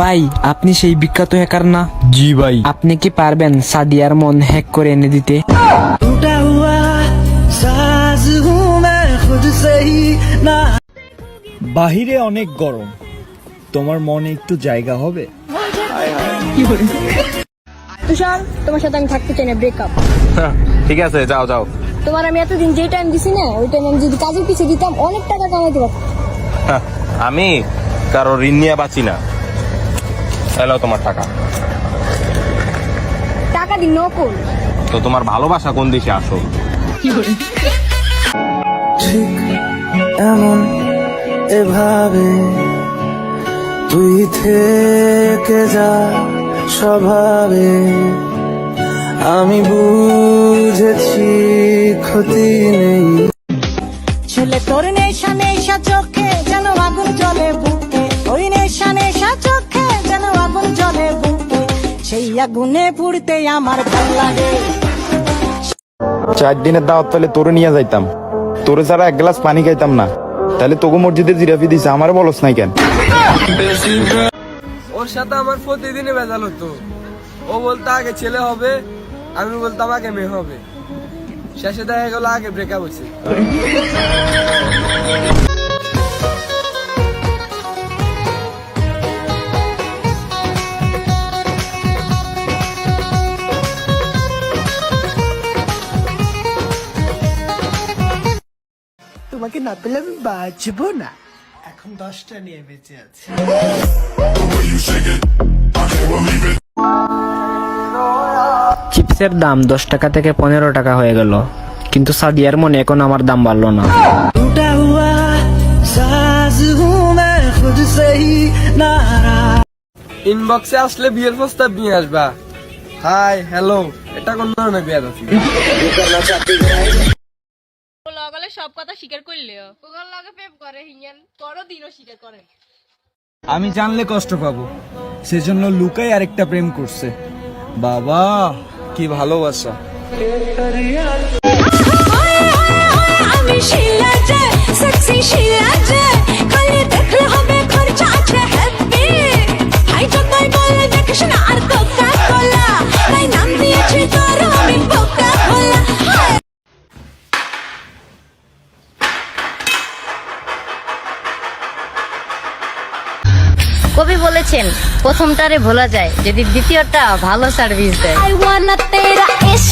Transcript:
ভাই আপনি সেই বিখ্যাত হ্যাকার না? জি ভাই। আপনি কি পারবেন সাদিয়ার মন হ্যাক করে এনে দিতে? বাহিরে অনেক গরম, তোমার মনে একটু জায়গা হবে? তুষার, তোমার সাথে আমি থাকতে চাই না, ব্রেকআপ। ঠিক আছে, যাও যাও। তোমার আমি এতদিন যে টাইম দিছি না, ওই টাইম আমি যদি কাজের পিছিয়ে দিতাম অনেক টাকা কামাইতে পারতাম। আমি কারো ঋণ নিয়ে বাঁচি না। এলো তোমার টাকা। টাকা দিন নকল। তো তোমার ভালোবাসা কোন দিকে আসো? ঠিক এমন এভাবে তুই থেকে যা স্বভাবে, আমি বুঝেছি ক্ষতি নেই। ছেলে তোর নেশা নেশা চোখে যেন আগুন জ্বলে বুকে, ওই নেশা নেশা চোখে যেন আগুন জ্বলে বুকে, সেই আগুনে পুড়তে আমার ভাল লাগে। 4 দিনের দাওয়াত পেলে তোরে নিয়ে যাইতাম, তোরে ছাড়া এক গ্লাস পানি খাইতাম না। তাহলে তোকে মসজিদে জিরাফি দিছে, আমার বলস নাই কেন? ওর সাথে আমার প্রতিদিনই ভেজাল হতো। ও বলতো আগে ছেলে হবে, আমি বলতাম আগে মেয়ে হবে। শেষে দেখা গেল আগে ব্রেকআপ হয়েছে। তোমাকে না পেলে আমি বাঁচবো না। এখন 10টা নিয়ে বেঁচে আছি। চিপসের দাম 10 টাকা থেকে 15 টাকা হয়ে গেল, কিন্তু সাদিয়ার মনে এখন আমার দাম বাড়লো না। ইনবক্সে আসলে বিয়ের প্রস্তাব নিয়ে আসবা। হাই হ্যালো, এটা কোন ধরনের বিয়ে আছে? লগলে সব কথা স্বীকার করলেও ওগুলোর লগে প্রেম করে হিঙ্গেন তোরও দিনও স্বীকার করে। আমি জানলে কষ্ট পাবো, সেজন্য লুকাই আরেকটা প্রেম করছে। বাবা কি ভালোবাসা! আমি শিলা যে সেক্সি শিলা যে, খালি দেখলে হবে খরচা আছে হ্যাপি। হাই যতই বলে দেখিস না আর কোকা কোলা, তাই নাম দিয়েছি তোর আমি কোকা কোলা। কবি বলেছেন প্রথমটারে ভোলা যায় যদি দ্বিতীয়টা ভালো সার্ভিস দেয়। I wanna তেরা ইশ